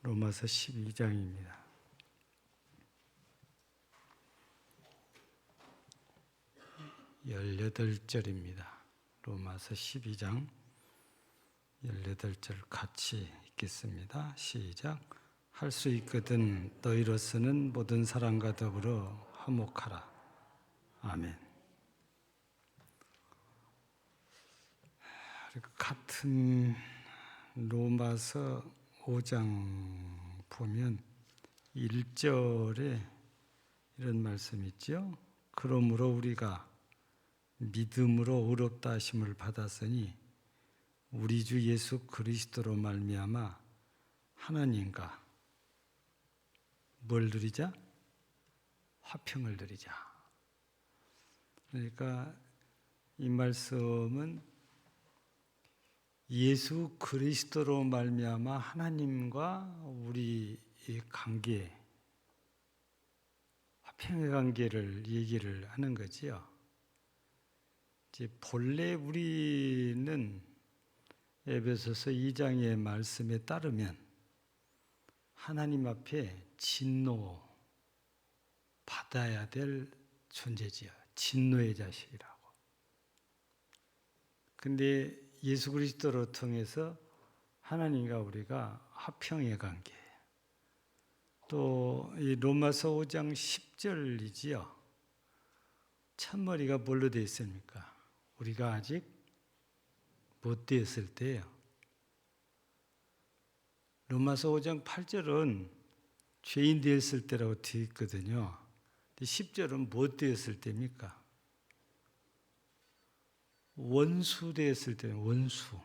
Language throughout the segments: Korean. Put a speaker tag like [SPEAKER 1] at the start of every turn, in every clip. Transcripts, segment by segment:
[SPEAKER 1] 로마서 12장입니다. (18절입니다) 로마서 12장 18절 같이 읽겠습니다. 시작. 할 수 있거든 너희로서는 모든 사람과 더불어 화목하라. 아멘. 같은 로마서 5장 보면 1절에 이런 말씀이 있죠. 그러므로 우리가 믿음으로 의롭다 하심을 받았으니 우리 주 예수 그리스도로 말미암아 하나님과 뭘 누리자? 화평을 누리자. 그러니까 이 말씀은 예수 그리스도로 말미암아 하나님과 우리의 관계, 화평의 관계를 얘기를 하는 거지요. 이제 본래 우리는 에베소서 2장의 말씀에 따르면 하나님 앞에 진노 받아야 될 존재지요. 진노의 자식이라고. 근데 예수 그리스도를 통해서 하나님과 우리가 화평의 관계. 또 이 로마서 5장 10절이지요. 첫머리가 뭘로 되어 있습니까? 우리가 아직 못 되었을 때예요. 로마서 5장 8절은 죄인 되었을 때라고 되어 있거든요. 10절은 못 되었을 때입니까? 원수 되었을 때는 원수.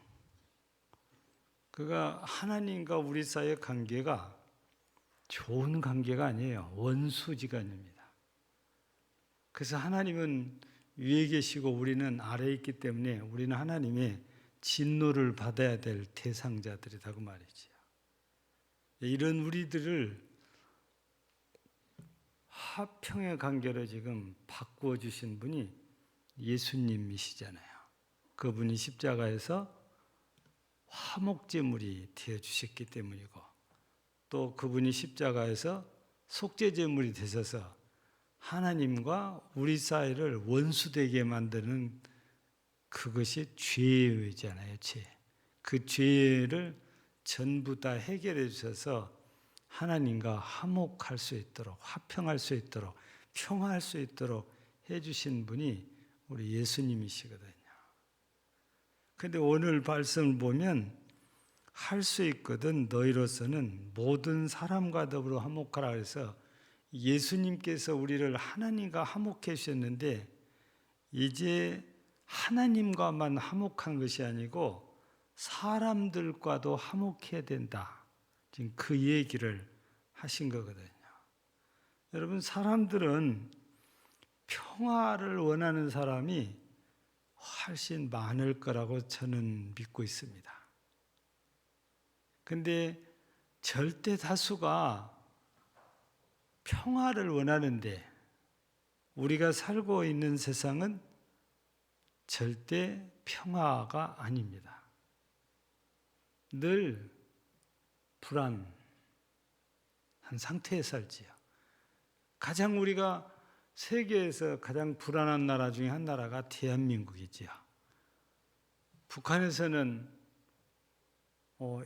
[SPEAKER 1] 그가 하나님과 우리 사이의 관계가 좋은 관계가 아니에요. 원수지간입니다. 그래서 하나님은 위에 계시고 우리는 아래에 있기 때문에 우리는 하나님의 진노를 받아야 될 대상자들이라고 말이지요. 이런 우리들을 화평의 관계로 지금 바꾸어 주신 분이 예수님이시잖아요. 그분이 십자가에서 화목제물이 되어 주셨기 때문이고, 또 그분이 십자가에서 속죄제물이 되셔서 하나님과 우리 사이를 원수되게 만드는 그것이 죄잖아요. 죄. 그 죄를 전부 다 해결해 주셔서 하나님과 화목할 수 있도록, 화평할 수 있도록, 평화할 수 있도록 해주신 분이 우리 예수님이시거든요. 그런데 오늘 말씀을 보면 할 수 있거든 너희로서는 모든 사람과 더불어 화목하라 해서 예수님께서 우리를 하나님과 화목해 주셨는데 이제 하나님과만 화목한 것이 아니고 사람들과도 화목해야 된다. 지금 그 얘기를 하신 거거든요. 여러분, 사람들은 평화를 원하는 사람이 훨씬 많을 거라고 저는 믿고 있습니다. 근데 절대 다수가 평화를 원하는데 우리가 살고 있는 세상은 절대 평화가 아닙니다. 늘 불안한 상태에 살지요. 가장 우리가 세계에서 가장 불안한 나라 중에 한 나라가 대한민국이지요. 북한에서는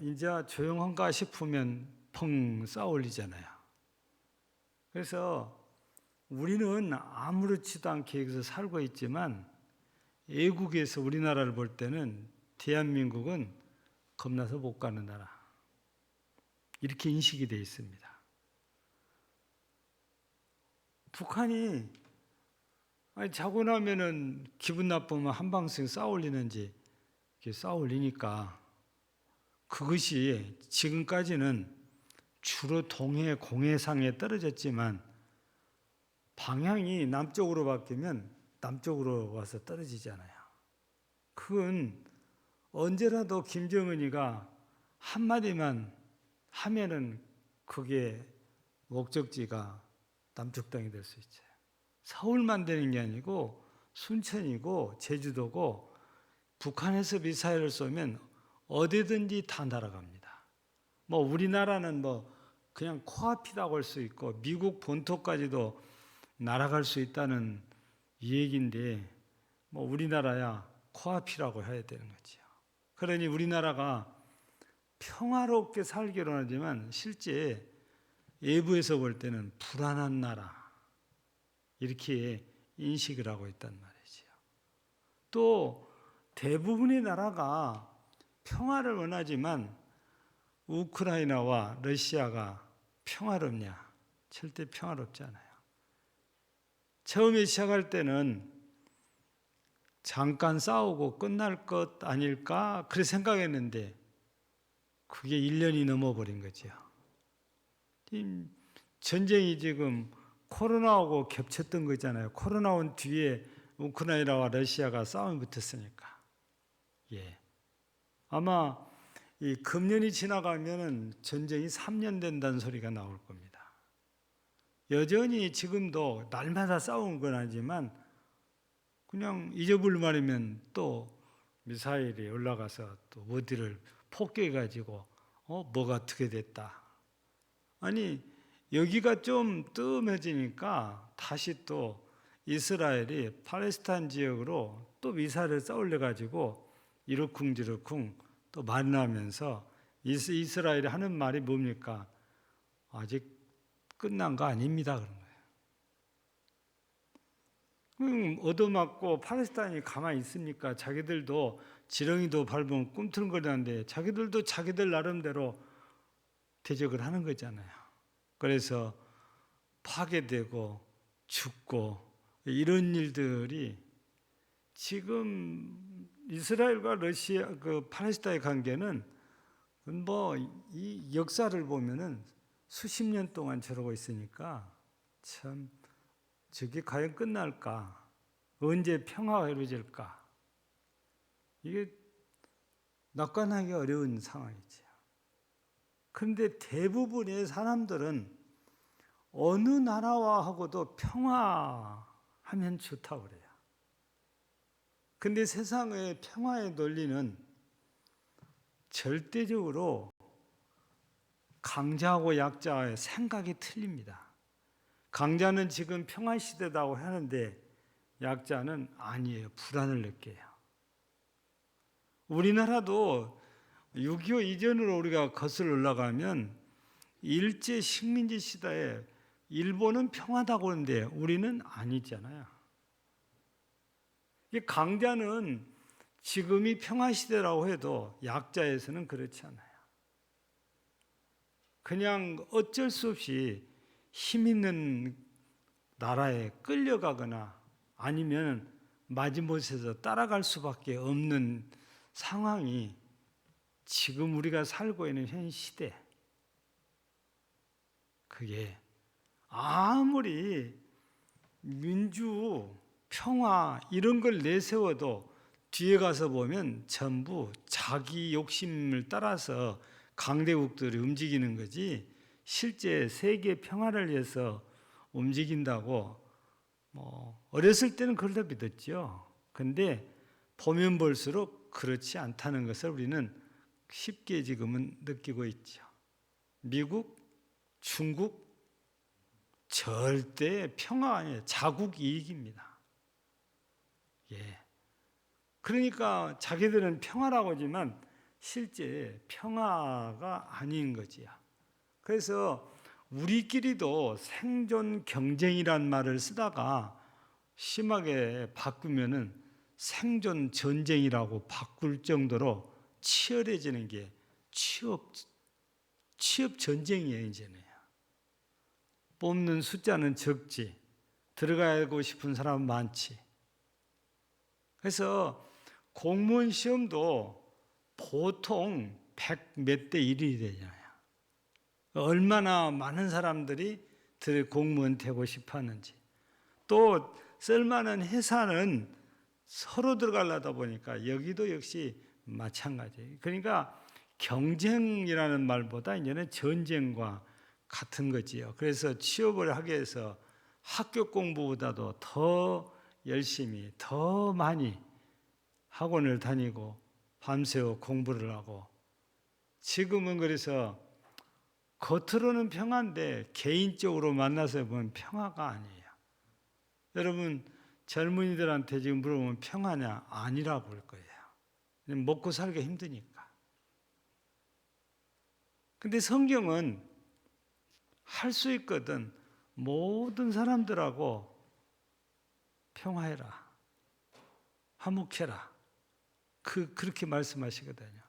[SPEAKER 1] 이제 조용한가 싶으면 펑 쏘아올리잖아요. 그래서 우리는 아무렇지도 않게 여기서 살고 있지만 외국에서 우리나라를 볼 때는 대한민국은 겁나서 못 가는 나라. 이렇게 인식이 되어 있습니다. 북한이 자고 나면은 기분 나쁘면 한 방씩 쏘아올리는지 이렇게 쏘아올리니까 그것이 지금까지는 주로 동해 공해상에 떨어졌지만 방향이 남쪽으로 바뀌면 남쪽으로 와서 떨어지잖아요. 그건 언제라도 김정은이가 한마디만 하면은 그게 목적지가 남쪽 땅이 될 수 있죠. 서울만 되는 게 아니고 순천이고 제주도고 북한에서 미사일을 쏘면 어디든지 다 날아갑니다. 뭐 우리나라는 뭐 그냥 코앞이라고 할 수 있고 미국 본토까지도 날아갈 수 있다는 이 얘기인데 뭐 우리나라야 코앞이라고 해야 되는 거지요. 그러니 우리나라가 평화롭게 살기로 하지만 실제 외부에서 볼 때는 불안한 나라 이렇게 인식을 하고 있단 말이지요. 또 대부분의 나라가 평화를 원하지만 우크라이나와 러시아가 평화롭냐? 절대 평화롭지 않아요. 처음에 시작할 때는 잠깐 싸우고 끝날 것 아닐까? 그렇게 생각했는데 그게 1년이 넘어버린 거죠. 전쟁이 지금 코로나하고 겹쳤던 거잖아요. 코로나 온 뒤에 우크라이나와 러시아가 싸움이 붙었으니까. 예. 아마 이 금년이 지나가면은 전쟁이 3년 된다는 소리가 나올 겁니다. 여전히 지금도 날마다 싸우는 건 아니지만 그냥 잊어볼 말이면 또 미사일이 올라가서 또 어디를 폭격해가지고 뭐가 어떻게 됐다. 아니 여기가 좀 뜸해지니까 다시 또 이스라엘이 팔레스타인 지역으로 또 미사일을 쏘올려가지고 이러쿵저러쿵 또 만나면서 이스라엘이 하는 말이 뭡니까? 아직 끝난 거 아닙니다. 그런 거예요. 얻어맞고 팔레스타인이 가만히 있습니까? 자기들도 지렁이도 밟으면 꿈틀거리는데 자기들도 자기들 나름대로 대적을 하는 거잖아요. 그래서 파괴되고 죽고 이런 일들이 지금 이스라엘과 러시아 그 팔레스타인 관계는 뭐 이 역사를 보면은 수십 년 동안 저러고 있으니까 참 저게 과연 끝날까? 언제 평화가 이루어질까? 이게 낙관하기 어려운 상황이죠. 그런데 대부분의 사람들은 어느 나라와 하고도 평화하면 좋다고 그래요. 근데 세상의 평화의 논리는 절대적으로 강자하고 약자의 생각이 틀립니다. 강자는 지금 평화 시대다고 하는데 약자는 아니에요. 불안을 느껴요. 우리나라도 6.25 이전으로 우리가 거슬러 올라가면 일제 식민지 시대에 일본은 평화다고 하는데 우리는 아니잖아요. 강자는 지금이 평화 시대라고 해도 약자에서는 그렇지 않아요. 그냥 어쩔 수 없이 힘 있는 나라에 끌려가거나 아니면 마지못해서 따라갈 수밖에 없는 상황이 지금 우리가 살고 있는 현 시대, 그게 아무리 민주, 평화 이런 걸 내세워도 뒤에 가서 보면 전부 자기 욕심을 따라서 강대국들이 움직이는 거지 실제 세계 평화를 위해서 움직인다고 어렸을 때는 그러다 믿었죠. 근데 보면 볼수록 그렇지 않다는 것을 우리는 쉽게 지금은 느끼고 있죠. 미국, 중국 절대 평화가 아니에요. 자국 이익입니다. 예. 그러니까 자기들은 평화라고 하지만 실제 평화가 아닌 거지요. 그래서 우리끼리도 생존 경쟁이란 말을 쓰다가 심하게 바꾸면은 생존 전쟁이라고 바꿀 정도로 치열해지는 게 취업 전쟁이에요, 이제는. 뽑는 숫자는 적지, 들어가고 싶은 사람은 많지. 그래서 공무원 시험도 보통 100 몇 대 1이 되잖아요. 얼마나 많은 사람들이 공무원 되고 싶어 하는지. 또 쓸만한 회사는 서로 들어가려다 보니까 여기도 역시 마찬가지예요. 그러니까 경쟁이라는 말보다 이제는 전쟁과 같은 거지요. 그래서 취업을 하기 위해서 학교 공부보다도 더 열심히, 더 많이 학원을 다니고 밤새워 공부를 하고 지금은 그래서 겉으로는 평화인데 개인적으로 만나서 보면 평화가 아니에요. 여러분 젊은이들한테 지금 물어보면 평화냐? 아니라고 할 거예요. 먹고 살기가 힘드니까. 근데 성경은 할 수 있거든. 모든 사람들하고 평화해라. 화목해라. 그렇게 말씀하시거든요.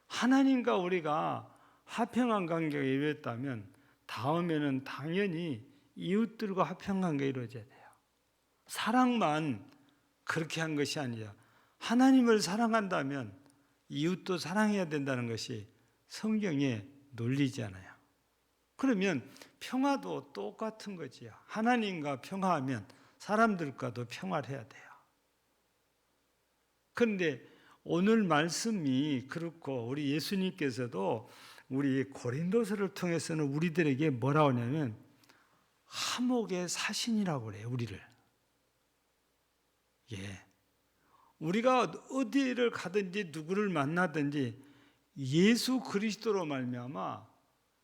[SPEAKER 1] 하나님과 우리가 화평한 관계가 이루어졌다면 다음에는 당연히 이웃들과 화평한 관계가 이루어져야 돼요. 사랑만 그렇게 한 것이 아니라 하나님을 사랑한다면 이웃도 사랑해야 된다는 것이 성경의 논리잖아요. 그러면 평화도 똑같은 거지요. 하나님과 평화하면 사람들과도 평화를 해야 돼요. 그런데 오늘 말씀이 그렇고 우리 예수님께서도 우리 고린도서를 통해서는 우리들에게 뭐라고 하냐면 화목의 사신이라고 그래요. 우리를. 예. 우리가 어디를 가든지 누구를 만나든지 예수 그리스도로 말미암아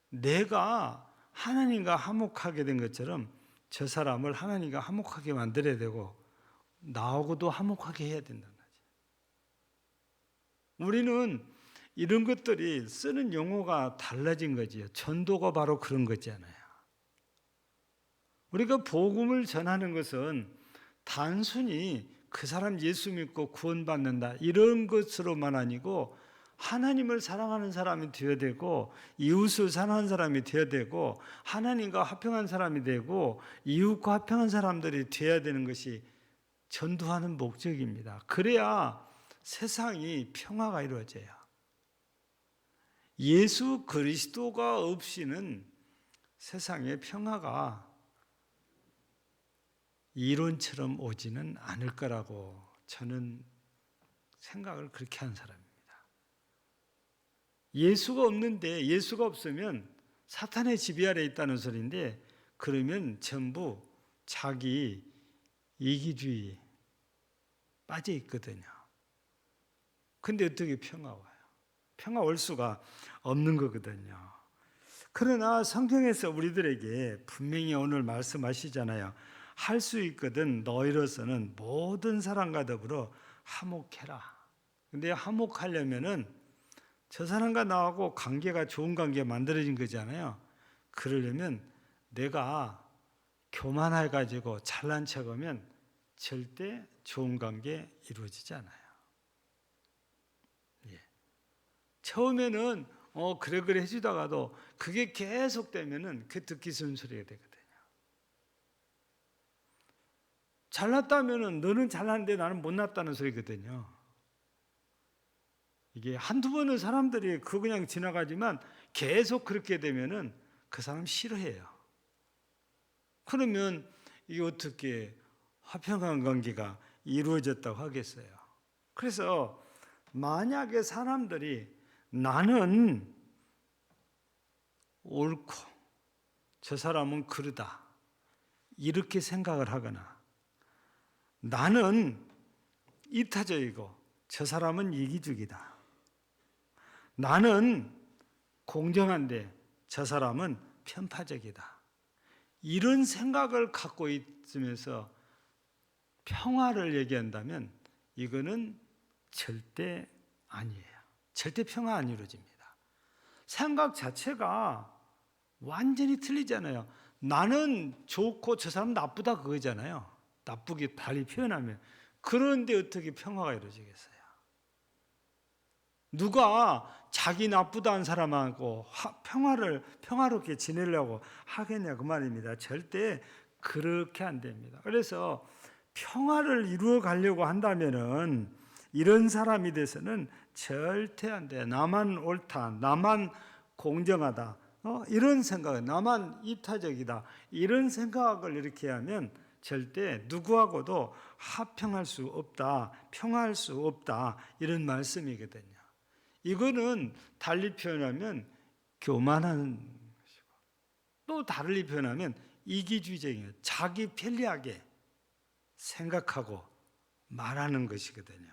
[SPEAKER 1] 내가 하나님과 화목하게 된 것처럼 저 사람을 하나님과 화목하게 만들어야 되고 나하고도 화목하게 해야 된다는 거죠. 우리는 이런 것들이 쓰는 용어가 달라진 거지요. 전도가 바로 그런 거잖아요. 우리가 복음을 전하는 것은 단순히 그 사람 예수 믿고 구원받는다 이런 것으로만 아니고 하나님을 사랑하는 사람이 되어야 되고 이웃을 사랑하는 사람이 되어야 되고 하나님과 화평한 사람이 되고 이웃과 화평한 사람들이 되어야 되는 것이 전도하는 목적입니다. 그래야 세상이 평화가 이루어져요. 예수 그리스도가 없이는 세상에 평화가 이론처럼 오지는 않을 거라고 저는 생각을 그렇게 한 사람입니다. 예수가 없는데 예수가 없으면 사탄의 지배 아래 있다는 소리인데 그러면 전부 자기 이기주의 빠져 있거든요. 근데 어떻게 평화 와요? 평화 올 수가 없는 거거든요. 그러나 성경에서 우리들에게 분명히 오늘 말씀하시잖아요. 할 수 있거든 너희로서는 모든 사람과 더불어 화목해라. 근데 화목하려면은 저 사람과 나하고 관계가 좋은 관계가 만들어진 거잖아요. 그러려면 내가 교만해가지고 잘난 척하면 절대 좋은 관계 이루어지지 않아요. 예. 처음에는 그래 해주다가도 그게 계속되면은 그 듣기 싫은 소리가 되거든요. 잘났다면은 너는 잘났는데 나는 못났다는 소리거든요. 이게 한두 번은 사람들이 그냥 지나가지만 계속 그렇게 되면은 그 사람 싫어해요. 그러면 이게 어떻게 화평한 관계가 이루어졌다고 하겠어요? 그래서 만약에 사람들이 나는 옳고 저 사람은 그르다 이렇게 생각을 하거나 나는 이타적이고 저 사람은 이기적이다. 나는 공정한데 저 사람은 편파적이다. 이런 생각을 갖고 있으면서 평화를 얘기한다면 이거는 절대 아니에요. 절대 평화 안 이루어집니다. 생각 자체가 완전히 틀리잖아요. 나는 좋고 저 사람 나쁘다 그거잖아요. 나쁘게 달리 표현하면. 그런데 어떻게 평화가 이루어지겠어요? 누가 자기 나쁘다는 사람하고 평화롭게 지내려고 하겠냐 그 말입니다. 절대 그렇게 안 됩니다. 그래서 평화를 이루어 가려고 한다면은 이런 사람이 돼서는 절대 안 돼. 나만 옳다, 나만 공정하다, 이런 생각, 나만 이타적이다 이런 생각을 이렇게 하면 절대 누구하고도 화평할 수 없다, 평화할 수 없다 이런 말씀이거든요. 이거는 달리 표현하면 교만한 것이고 또 달리 표현하면 이기주의적인 자기 편리하게 생각하고 말하는 것이거든요.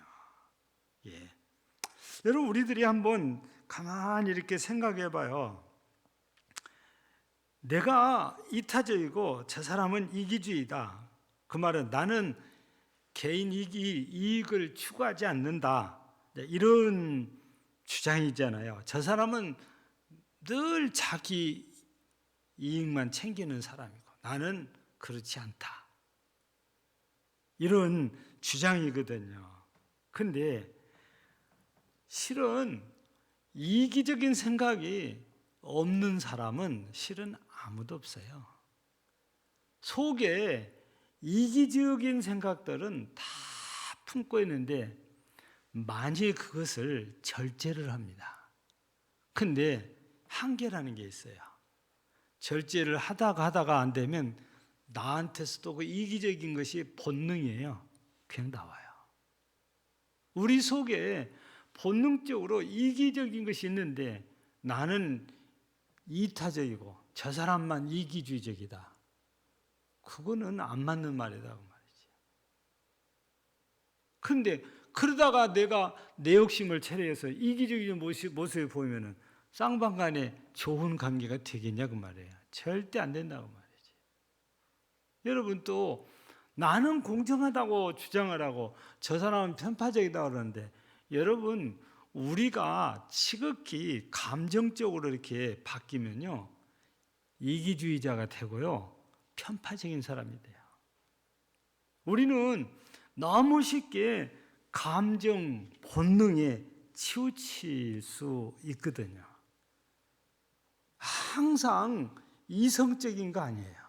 [SPEAKER 1] 예. 여러분 우리들이 한번 가만히 이렇게 생각해 봐요. 내가 이타적이고 저 사람은 이기주의다. 그 말은 나는 개인 이익을 추구하지 않는다. 이런 주장이잖아요. 저 사람은 늘 자기 이익만 챙기는 사람이고 나는 그렇지 않다. 이런 주장이거든요. 근데 실은 이기적인 생각이 없는 사람은 실은 아무도 없어요. 속에 이기적인 생각들은 다 품고 있는데 많이 그것을 절제를 합니다. 근데 한계라는 게 있어요. 절제를 하다가 안 되면 나한테서도 그 이기적인 것이 본능이에요. 그냥 나와요. 우리 속에 본능적으로 이기적인 것이 있는데 나는 이타적이고 저 사람만 이기주의적이다. 그거는 안 맞는 말이다 그 말이죠. 근데 그러다가 내가 내 욕심을 체려해서 이기적인 모습을 보이면은 쌍방간에 좋은 관계가 되겠냐 그 말이에요. 절대 안 된다고 말이지. 여러분 또 나는 공정하다고 주장을 하고 저 사람은 편파적이다 그러는데 여러분 우리가 지극히 감정적으로 이렇게 바뀌면요 이기주의자가 되고요 편파적인 사람이 돼요. 우리는 너무 쉽게 감정 본능에 치우칠 수 있거든요. 항상 이성적인 거 아니에요.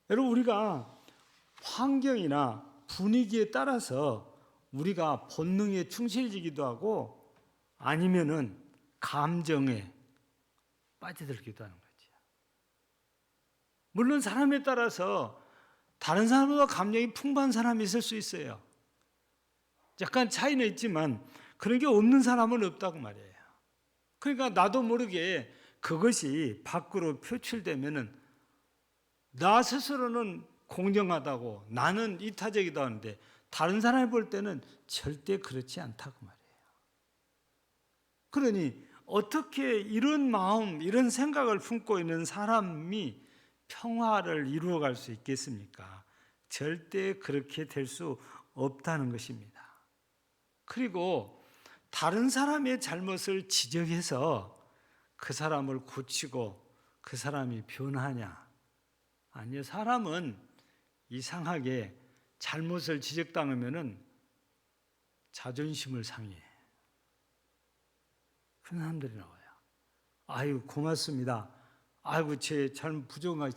[SPEAKER 1] 여러분 우리가 환경이나 분위기에 따라서 우리가 본능에 충실해지기도 하고 아니면은 감정에 빠져들기도 하는 거죠. 물론 사람에 따라서 다른 사람보다 감정이 풍부한 사람이 있을 수 있어요. 약간 차이는 있지만 그런 게 없는 사람은 없다고 말이에요. 그러니까 나도 모르게 그것이 밖으로 표출되면은 나 스스로는 공정하다고 나는 이타적이다 하는데 다른 사람이 볼 때는 절대 그렇지 않다고 말이에요. 그러니 어떻게 이런 마음, 이런 생각을 품고 있는 사람이 평화를 이루어갈 수 있겠습니까? 절대 그렇게 될 수 없다는 것입니다. 그리고 다른 사람의 잘못을 지적해서 그 사람을 고치고 그 사람이 변하냐? 아니요. 사람은 이상하게 잘못을 지적당하면은 자존심을 상해. 그런 사람들이 나와요. 아유, 고맙습니다. 아이고, 제 잘못 부족한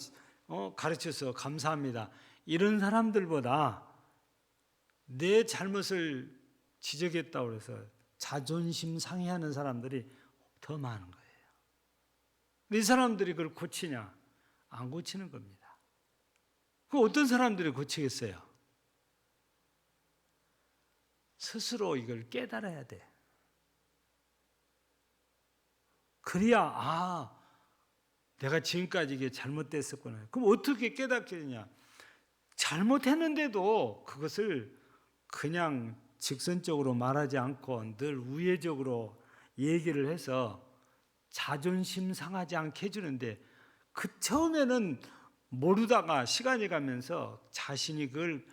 [SPEAKER 1] 가르쳐서 감사합니다. 이런 사람들보다 내 잘못을 지적했다고 해서 자존심 상해하는 사람들이 더 많은 거예요. 이 사람들이 그걸 고치냐? 안 고치는 겁니다. 그 어떤 사람들이 고치겠어요? 스스로 이걸 깨달아야 돼. 그래야 내가 지금까지 이게 잘못됐었구나. 그럼 어떻게 깨닫게 되냐? 잘못했는데도 그것을 그냥 직선적으로 말하지 않고 늘 우회적으로 얘기를 해서 자존심 상하지 않게 해주는데 그 처음에는 모르다가 시간이 가면서 자신이 그걸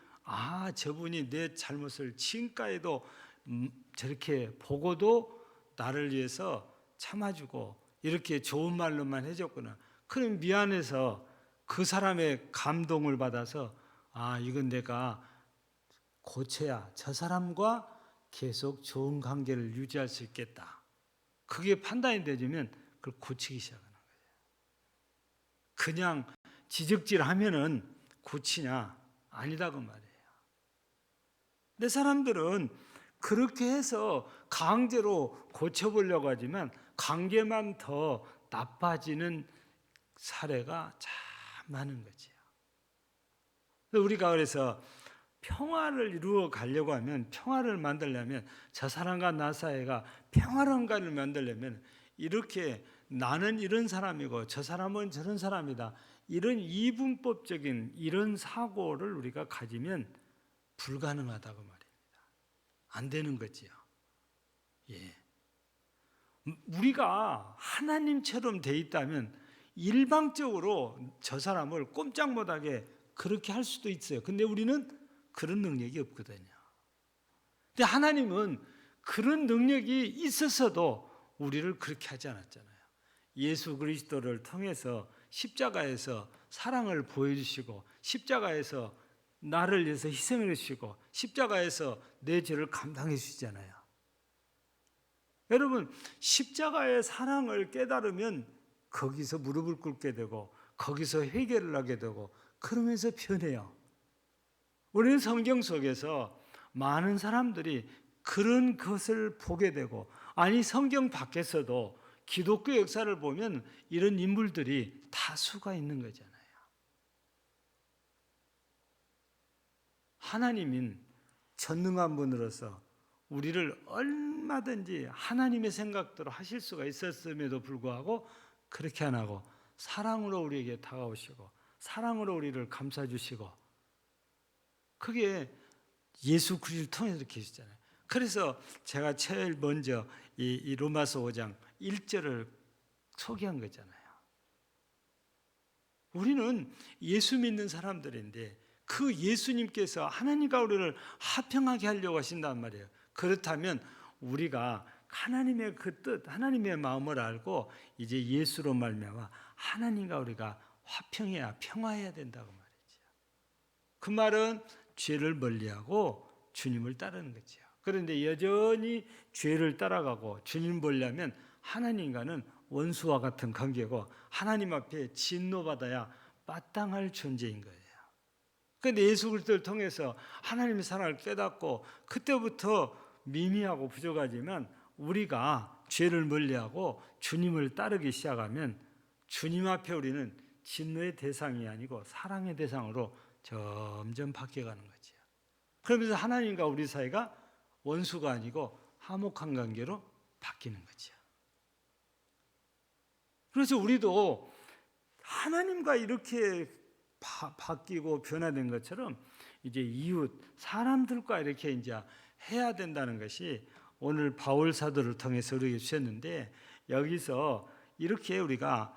[SPEAKER 1] 저분이 내 잘못을 지금까지도 저렇게 보고도 나를 위해서 참아주고 이렇게 좋은 말로만 해줬구나. 그럼 미안해서 그 사람의 감동을 받아서 이건 내가 고쳐야 저 사람과 계속 좋은 관계를 유지할 수 있겠다. 그게 판단이 되면 그걸 고치기 시작하는 거예요. 그냥 지적질하면은 고치냐? 아니다고 말이에요. 근데 사람들은 그렇게 해서 강제로 고쳐보려고 하지만 관계만 더 나빠지는 사례가 참 많은 거지요. 우리가 그래서 평화를 이루어 가려고 하면, 평화를 만들려면, 저 사람과 나 사이가 평화로운 관계를 만들려면 이렇게 나는 이런 사람이고 저 사람은 저런 사람이다, 이런 이분법적인 이런 사고를 우리가 가지면 불가능하다고 말입니다. 안 되는 거지요. 예. 우리가 하나님처럼 돼 있다면 일방적으로 저 사람을 꼼짝 못하게 그렇게 할 수도 있어요. 근데 우리는 그런 능력이 없거든요. 근데 하나님은 그런 능력이 있었어도 우리를 그렇게 하지 않았잖아요. 예수 그리스도를 통해서 십자가에서 사랑을 보여주시고, 십자가에서 나를 위해서 희생을 해주시고, 십자가에서 내 죄를 감당해 주시잖아요. 여러분, 십자가의 사랑을 깨달으면 거기서 무릎을 꿇게 되고, 거기서 회개를 하게 되고, 그러면서 변해요. 우리는 성경 속에서 많은 사람들이 그런 것을 보게 되고, 아니 성경 밖에서도 기독교 역사를 보면 이런 인물들이 다수가 있는 거잖아요. 하나님인 전능한 분으로서 우리를 얼마든지 하나님의 생각대로 하실 수가 있었음에도 불구하고 그렇게 안 하고 사랑으로 우리에게 다가오시고 사랑으로 우리를 감싸주시고, 그게 예수 그리스도를 통해서 이렇게 해주잖아요. 그래서 제가 제일 먼저 이 로마서 5장 1절을 소개한 거잖아요. 우리는 예수 믿는 사람들인데 그 예수님께서 하나님과 우리를 화평하게 하려고 하신단 말이에요. 그렇다면 우리가 하나님의 그 뜻, 하나님의 마음을 알고 이제 예수로 말미암아 하나님과 우리가 화평해야, 평화해야 된다고 말이죠. 그 말은 죄를 멀리하고 주님을 따르는 거죠. 그런데 여전히 죄를 따라가고 주님 보려면 하나님과는 원수와 같은 관계고 하나님 앞에 진노받아야 마땅할 존재인 거예요. 그런데 예수 그리스도를 통해서 하나님의 사랑을 깨닫고 그때부터 미미하고 부족하지만 우리가 죄를 멀리하고 주님을 따르기 시작하면 주님 앞에 우리는 진노의 대상이 아니고 사랑의 대상으로 점점 바뀌어가는 거죠. 그러면서 하나님과 우리 사이가 원수가 아니고 화목한 관계로 바뀌는 거죠. 그래서 우리도 하나님과 이렇게 바뀌고 변화된 것처럼 이제 이웃 사람들과 이렇게 이제 해야 된다는 것이 오늘 바울 사도를 통해서 우리에게 주셨는데, 여기서 이렇게 우리가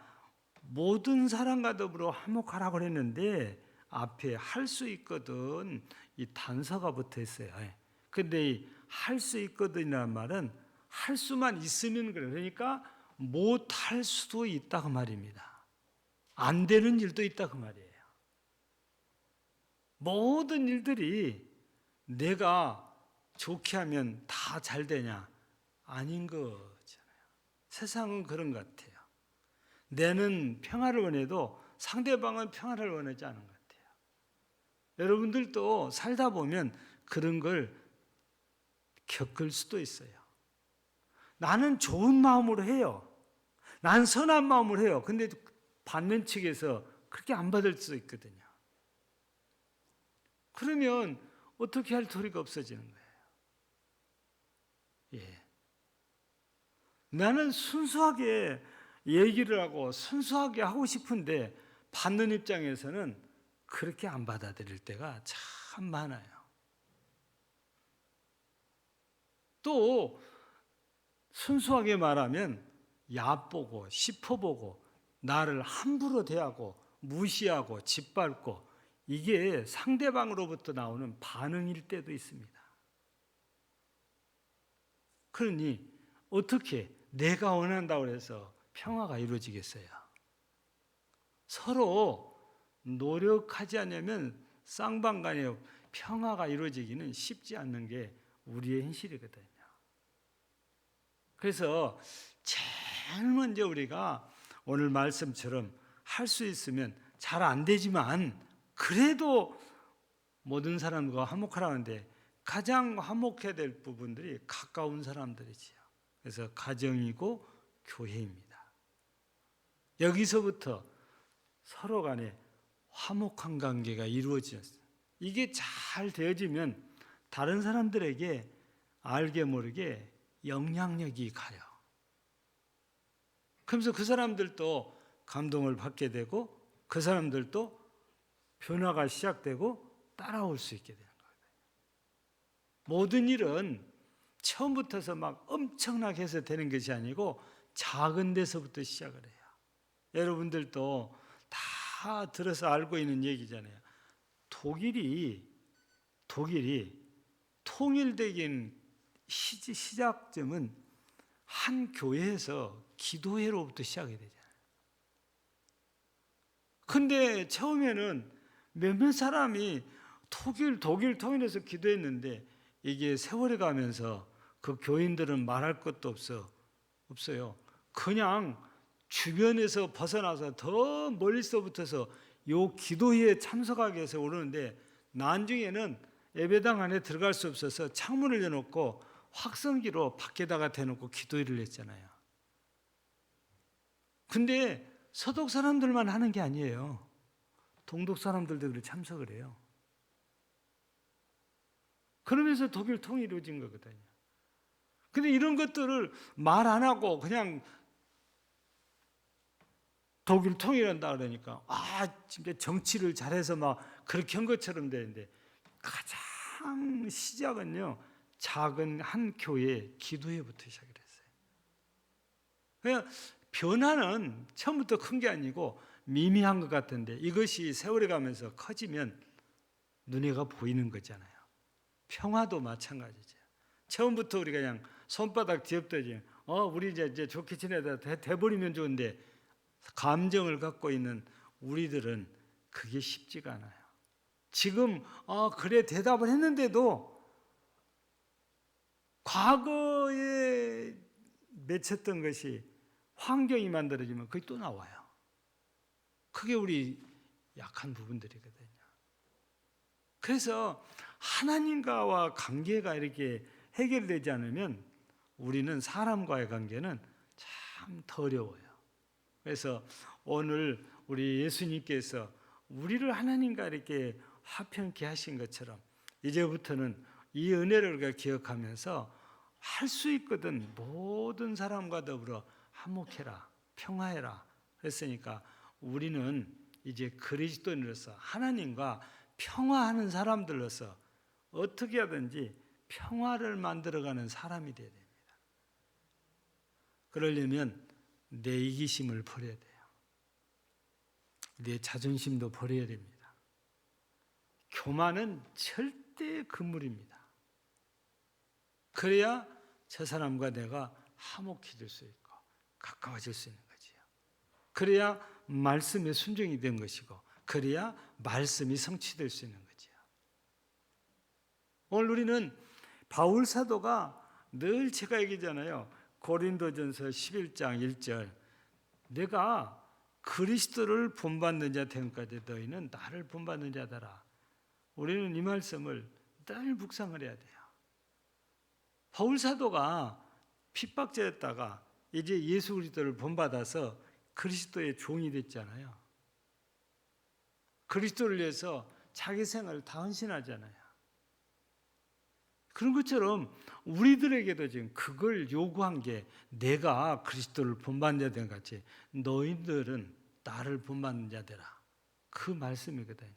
[SPEAKER 1] 모든 사람과 더불어 화목하라고 했는데 앞에 할 수 있거든 이 단서가 붙어 있어요. 근데 할 수 있거든이라는 말은 할 수만 있으면 그래. 그러니까 못 할 수도 있다고 말입니다. 안 되는 일도 있다고 말이에요. 모든 일들이 내가 좋게 하면 다 잘 되냐? 아닌 거잖아요. 세상은 그런 것 같아요. 내는 평화를 원해도 상대방은 평화를 원하지 않은 것 같아요. 여러분들도 살다 보면 그런 걸 겪을 수도 있어요. 나는 좋은 마음으로 해요. 난 선한 마음으로 해요. 근데 받는 측에서 그렇게 안 받을 수 있거든요. 그러면 어떻게 할 도리가 없어지는 거예요. 예. 나는 순수하게 얘기를 하고 순수하게 하고 싶은데 받는 입장에서는 그렇게 안 받아들일 때가 참 많아요. 또 순수하게 말하면 얕보고 씹어보고 나를 함부로 대하고 무시하고 짓밟고, 이게 상대방으로부터 나오는 반응일 때도 있습니다. 그러니 어떻게 내가 원한다고 해서 평화가 이루어지겠어요? 서로 노력하지 않으면 쌍방간의 평화가 이루어지기는 쉽지 않는 게 우리의 현실이거든요. 그래서 제일 먼저 우리가 오늘 말씀처럼 할 수 있으면 잘 안 되지만 그래도 모든 사람과 화목하라는데 가장 화목해야 될 부분들이 가까운 사람들이지요. 그래서 가정이고 교회입니다. 여기서부터 서로 간에 화목한 관계가 이루어졌어요. 이게 잘 되어지면 다른 사람들에게 알게 모르게 영향력이 가요. 그러면서 그 사람들도 감동을 받게 되고 그 사람들도 변화가 시작되고 따라올 수 있게 되는 거예요. 모든 일은 처음부터서 막 엄청나게 해서 되는 것이 아니고 작은 데서부터 시작을 해요. 여러분들도 다 들어서 알고 있는 얘기잖아요. 독일이 통일되긴 시작점은 한 교회에서 기도회로부터 시작이 되잖아요. 근데 처음에는 몇몇 사람이 독일 통일해서 기도했는데 이게 세월이 가면서 그 교인들은 말할 것도 없어요. 그냥 주변에서 벗어나서 더 멀리서부터서 요 기도회에 참석하기 위해서 오르는데 나중에는 예배당 안에 들어갈 수 없어서 창문을 열어놓고 확성기로 밖에다가 대놓고 기도회를 했잖아요. 근데 서독 사람들만 하는 게 아니에요. 동독 사람들도 그래 참석을 해요. 그러면서 독일 통일이 이루어진 거거든요. 근데 이런 것들을 말 안 하고 그냥 독일 통일한다 그러니까 진짜 정치를 잘해서 막 그렇게 한 것처럼 되는데 가장 시작은요 작은 한 교회 기도회부터 시작을 했어요. 그냥 변화는 처음부터 큰 게 아니고 미미한 것 같은데 이것이 세월이 가면서 커지면 눈에가 보이는 거잖아요. 평화도 마찬가지죠. 처음부터 우리가 그냥 손바닥 뒤엎어지 우리 이제 좋게 지내다 돼버리면 좋은데 감정을 갖고 있는 우리들은 그게 쉽지가 않아요. 지금 그래 대답을 했는데도 과거에 맺혔던 것이 환경이 만들어지면 그게 또 나와요. 그게 우리 약한 부분들이거든요. 그래서 하나님과의 관계가 이렇게 해결되지 않으면 우리는 사람과의 관계는 참 더 어려워요. 그래서 오늘 우리 예수님께서 우리를 하나님과 이렇게 화평케 하신 것처럼 이제부터는 이 은혜를 우리가 기억하면서 할 수 있거든 모든 사람과 더불어 화목해라 평화해라 그랬으니까 우리는 이제 그리스도인으로서 하나님과 평화하는 사람들로서 어떻게 하든지 평화를 만들어가는 사람이 되어야 됩니다. 그러려면 내 이기심을 버려야 돼요. 내 자존심도 버려야 됩니다. 교만은 절대 금물입니다. 그래야 저 사람과 내가 화목해질 수 있고 가까워질 수 있는 거지요. 그래야 말씀에 순종이 된 것이고 그래야 말씀이 성취될 수 있는 거지요. 오늘 우리는 바울 사도가 늘 제가 얘기잖아요. 고린도전서 11장 1절 내가 그리스도를 본받는 자 되기까지 너희는 나를 본받는 자더라. 우리는 이 말씀을 늘 묵상을 해야 돼요. 바울 사도가 핍박자였다가 이제 예수 그리스도를 본받아서 그리스도의 종이 됐잖아요. 그리스도를 위해서 자기 생을 다 헌신하잖아요. 그런 것처럼 우리들에게도 지금 그걸 요구한 게 내가 그리스도를 본받는 자 된 같이 너희들은 나를 본받는 자 되라. 그 말씀이거든요.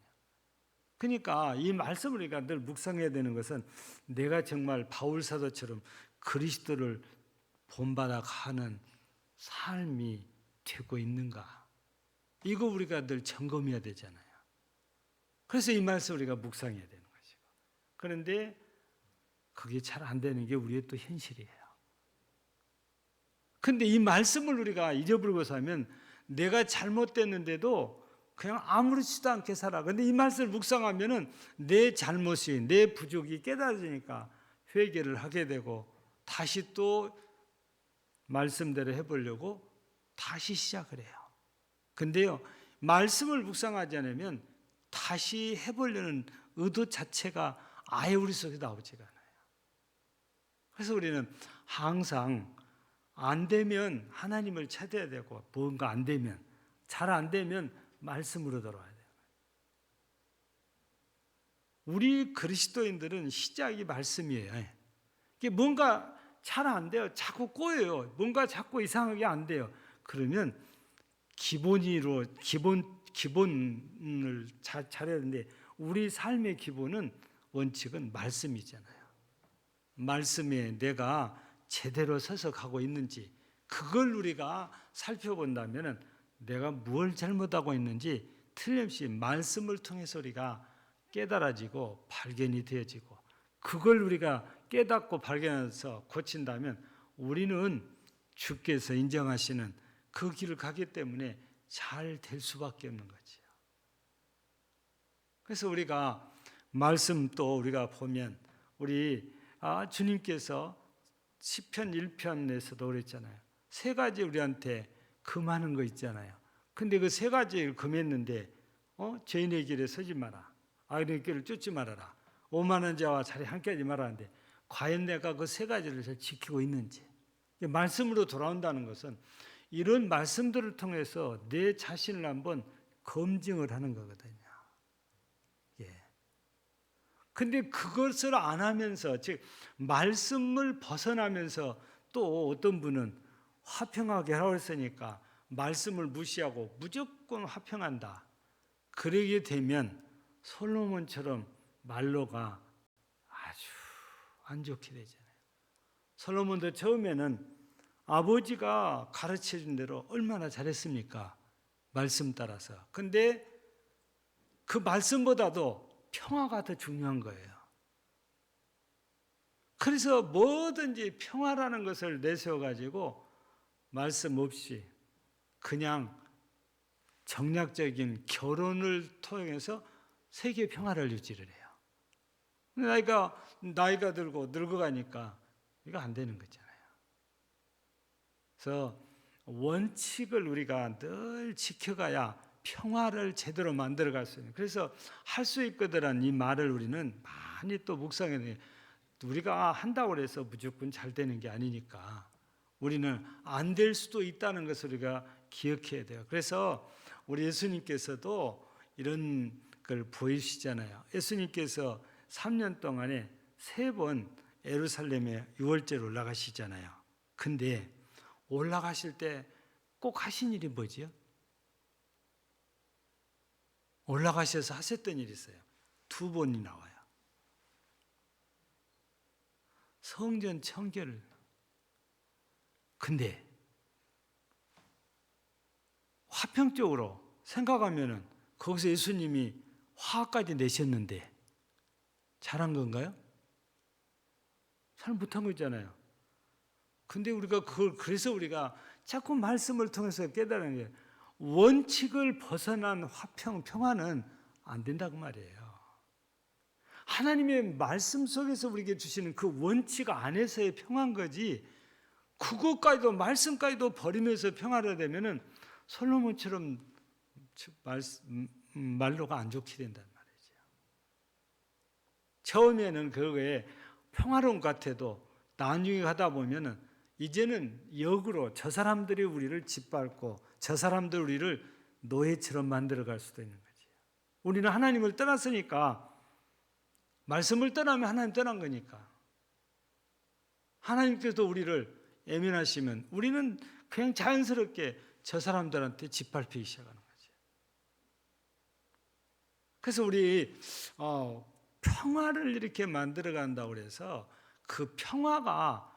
[SPEAKER 1] 그러니까 이 말씀을 우리가 늘 묵상해야 되는 것은 내가 정말 바울 사도처럼 그리스도를 본받아 가는 삶이 되고 있는가? 이거 우리가 늘 점검해야 되잖아요. 그래서 이 말씀 우리가 묵상해야 되는 것이고. 그런데 그게 잘 안 되는 게 우리의 또 현실이에요. 근데 이 말씀을 우리가 잊어버리고 살면 내가 잘못됐는데도 그냥 아무렇지도 않게 살아. 근데 이 말씀을 묵상하면은 내 잘못이, 내 부족이 깨달아지니까 회개를 하게 되고 다시 또 말씀대로 해보려고 다시 시작을 해요. 근데요, 말씀을 묵상하지 않으면 다시 해보려는 의도 자체가 아예 우리 속에 나오지가 않아요. 그래서 우리는 항상 안 되면 하나님을 찾아야 되고 뭔가 안 되면, 잘 안 되면 말씀으로 돌아와야 돼요. 우리 그리스도인들은 시작이 말씀이에요. 이게 뭔가 잘 안 돼요. 자꾸 꼬여요. 뭔가 자꾸 이상하게 안 돼요. 그러면 기본을 잘해야 되는데 우리 삶의 기본은 원칙은 말씀이잖아요. 말씀에 내가 제대로 서서 가고 있는지 그걸 우리가 살펴본다면 내가 뭘 잘못하고 있는지 틀림없이 말씀을 통해서 우리가 깨달아지고 발견이 되어지고, 그걸 우리가 깨닫고 발견해서 고친다면 우리는 주께서 인정하시는 그 길을 가기 때문에 잘 될 수밖에 없는 거지요. 그래서 우리가 말씀 또 우리가 보면 우리 주님께서 시편 1편에서도 그랬잖아요. 세 가지 우리한테 금하는 거 있잖아요. 근데 그 세 가지를 금했는데 죄인의 길에 서지 마라, 악인의 길을 쫓지 말아라, 오만한 자와 자리 함께 하지 말라는데, 과연 내가 그 세 가지를 잘 지키고 있는지. 말씀으로 돌아온다는 것은 이런 말씀들을 통해서 내 자신을 한번 검증을 하는 거거든요. 근데 그것을 안 하면서, 즉 말씀을 벗어나면서 또 어떤 분은 화평하게 하라고 했으니까 말씀을 무시하고 무조건 화평한다. 그러게 되면 솔로몬처럼 말로가 아주 안 좋게 되잖아요. 솔로몬도 처음에는 아버지가 가르쳐 준 대로 얼마나 잘했습니까? 말씀 따라서. 근데 그 말씀보다도 평화가 더 중요한 거예요. 그래서 뭐든지 평화라는 것을 내세워가지고 말씀 없이 그냥 정략적인 결혼을 통해서 세계 평화를 유지를 해요. 나이가 들고 늙어가니까 이거 안 되는 거잖아요. 그래서 원칙을 우리가 늘 지켜가야 평화를 제대로 만들어갈 수 있는, 그래서 할 수 있거든란 이 말을 우리는 많이 또 묵상해야 돼요. 우리가 한다고 해서 무조건 잘 되는 게 아니니까 우리는 안 될 수도 있다는 것을 우리가 기억해야 돼요. 그래서 우리 예수님께서도 이런 걸 보이시잖아요. 예수님께서 3년 동안에 3번 예루살렘에 유월절 올라가시잖아요. 근데 올라가실 때 꼭 하신 일이 뭐지요? 올라가셔서 하셨던 일이 있어요. 2번이 나와요. 성전 청결을. 근데 화평적으로 생각하면은 거기서 예수님이 화까지 내셨는데 잘한 건가요? 잘 못한 거 있잖아요. 근데 우리가 그래서 우리가 자꾸 말씀을 통해서 깨달은 게, 원칙을 벗어난 화평, 평화는 안 된다고 말이에요. 하나님의 말씀 속에서 우리에게 주시는 그 원칙 안에서의 평화인 거지, 그것까지도 말씀까지도 버리면서 평화를 되면은 솔로몬처럼 말로가 안 좋게 된단 말이죠. 처음에는 그거에 평화로운 것 같아도 나중에 가다 보면은 이제는 역으로 저 사람들이 우리를 짓밟고 저 사람들 우리를 노예처럼 만들어갈 수도 있는 거지. 우리는 하나님을 떠났으니까, 말씀을 떠나면 하나님 떠난 거니까, 하나님께서 우리를 예민하시면 우리는 그냥 자연스럽게 저 사람들한테 짓밟히기 시작하는 거지. 그래서 우리 평화를 이렇게 만들어 간다고 해서 그 평화가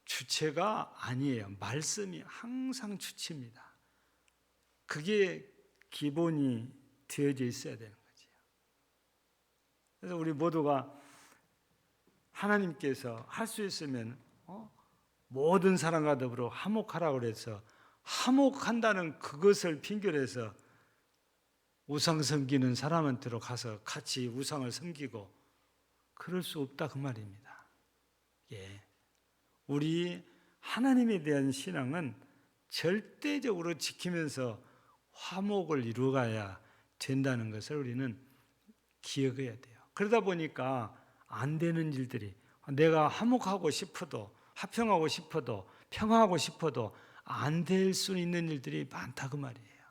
[SPEAKER 1] 주체가 아니에요. 말씀이 항상 주체입니다. 그게 기본이 되어져 있어야 되는 거죠. 그래서 우리 모두가 하나님께서 할 수 있으면 모든 사람과 더불어 화목하라고 해서 화목한다는 그것을 핑계로 해서 우상 섬기는 사람한테로 가서 같이 우상을 섬기고 그럴 수 없다 그 말입니다. 예. 우리 하나님에 대한 신앙은 절대적으로 지키면서 화목을 이루어가야 된다는 것을 우리는 기억해야 돼요. 그러다 보니까 안 되는 일들이, 내가 화목하고 싶어도, 화평하고 싶어도, 평화하고 싶어도 안 될 수 있는 일들이 많다 그 말이에요.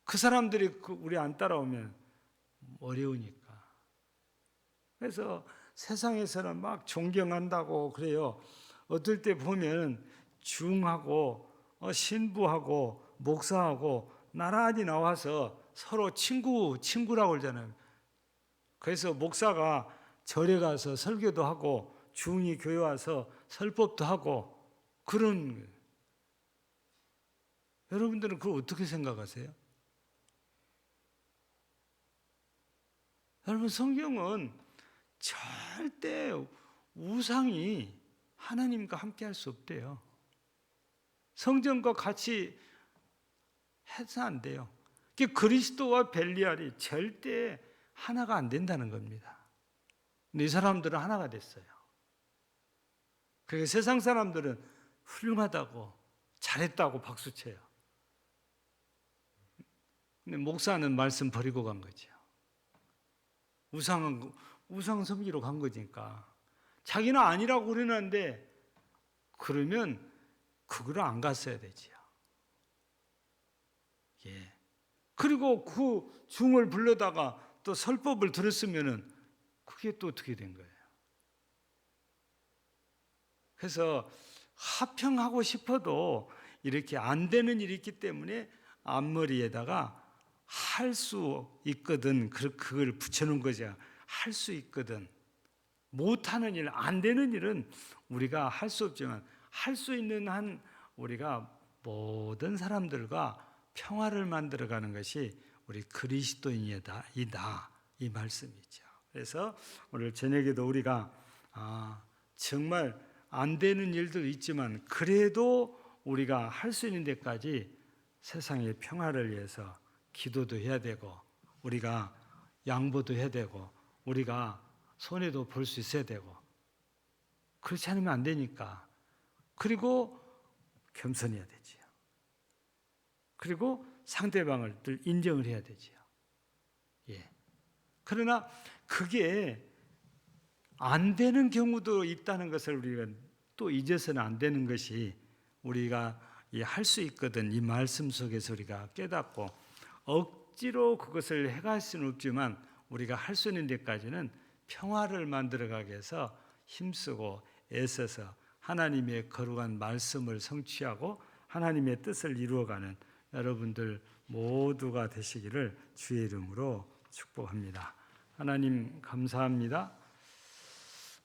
[SPEAKER 1] 그 사람들이 우리 안 따라오면 어려우니까. 그래서 세상에서는 막 존경한다고 그래요. 어떨 때 보면 중하고 신부하고 목사하고 나란히 나와서 서로 친구라고 그러잖아요. 그래서 목사가 절에 가서 설교도 하고 중이 교회 와서 설법도 하고 그런 거예요. 여러분들은 그걸 어떻게 생각하세요? 여러분, 성경은 절대 우상이 하나님과 함께 할 수 없대요. 성전과 같이 해서 안 돼요. 그리스도와 벨리알이 절대 하나가 안 된다는 겁니다. 근데 이 사람들은 하나가 됐어요. 그래서 세상 사람들은 훌륭하다고 잘했다고 박수쳐요. 근데 목사는 말씀 버리고 간 거죠. 우상 섬기러 간 거니까. 자기는 아니라고 그러는데 그러면 그걸 안 갔어야 되지요. 예. 그리고 그 중을 불러다가 또 설법을 들었으면은 그게 또 어떻게 된 거예요? 그래서 화평하고 싶어도 이렇게 안 되는 일이 있기 때문에 앞머리에다가 할 수 있거든 그걸 붙여놓은 거죠. 할 수 있거든. 못하는 일, 안 되는 일은 우리가 할 수 없지만 할 수 있는 한 우리가 모든 사람들과 평화를 만들어가는 것이 우리 그리스도인이다 이 말씀이죠. 그래서 오늘 저녁에도 우리가 정말 안 되는 일도 있지만 그래도 우리가 할 수 있는 데까지 세상의 평화를 위해서 기도도 해야 되고 우리가 양보도 해야 되고 우리가 손해도 볼 수 있어야 되고 그렇지 않으면 안 되니까. 그리고 겸손해야 되지요. 그리고 상대방을 늘 인정을 해야 되지요. 예. 그러나 그게 안 되는 경우도 있다는 것을 우리가 또 잊어서는 안 되는 것이 우리가 할 수 있거든 이 말씀 속에서 우리가 깨닫고 억지로 그것을 해갈 수는 없지만 우리가 할 수 있는 데까지는 평화를 만들어가기 위해서 힘쓰고 애써서 하나님의 거룩한 말씀을 성취하고 하나님의 뜻을 이루어가는 여러분들 모두가 되시기를 주의 이름으로 축복합니다. 하나님 감사합니다.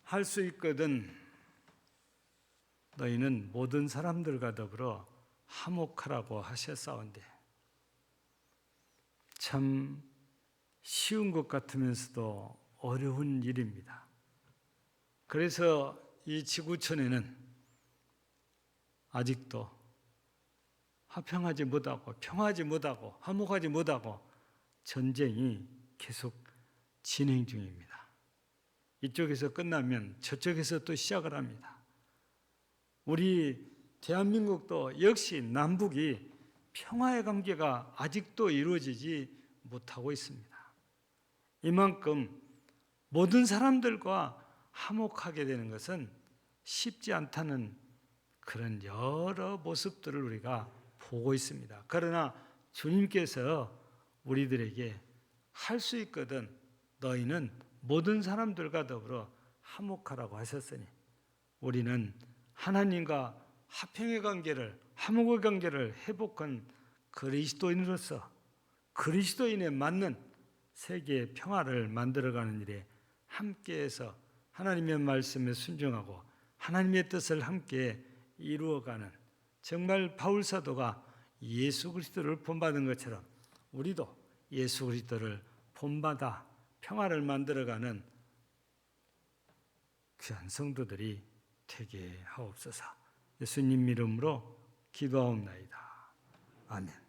[SPEAKER 1] 할 수 있거든 너희는 모든 사람들과 더불어 화목하라고 하셨사온데 참 쉬운 것 같으면서도 어려운 일입니다. 그래서 이 지구촌에는 아직도 화평하지 못하고 평화하지 못하고 화목하지 못하고 전쟁이 계속 진행 중입니다. 이쪽에서 끝나면 저쪽에서 또 시작을 합니다. 우리 대한민국도 역시 남북이 평화의 관계가 아직도 이루어지지 못하고 있습니다. 이만큼 모든 사람들과 화목하게 되는 것은 쉽지 않다는 그런 여러 모습들을 우리가 보고 있습니다. 그러나 주님께서 우리들에게 할 수 있거든 너희는 모든 사람들과 더불어 화목하라고 하셨으니 우리는 하나님과 화평의 관계를 화목의 관계를 회복한 그리스도인으로서 그리스도인에 맞는 세계의 평화를 만들어가는 일에 함께해서 하나님의 말씀에 순종하고 하나님의 뜻을 함께 이루어가는 정말 바울 사도가 예수 그리스도를 본받은 것처럼 우리도 예수 그리스도를 본받아 평화를 만들어가는 귀한 성도들이 되게 하옵소서. 예수님 이름으로 기도하옵나이다. 아멘.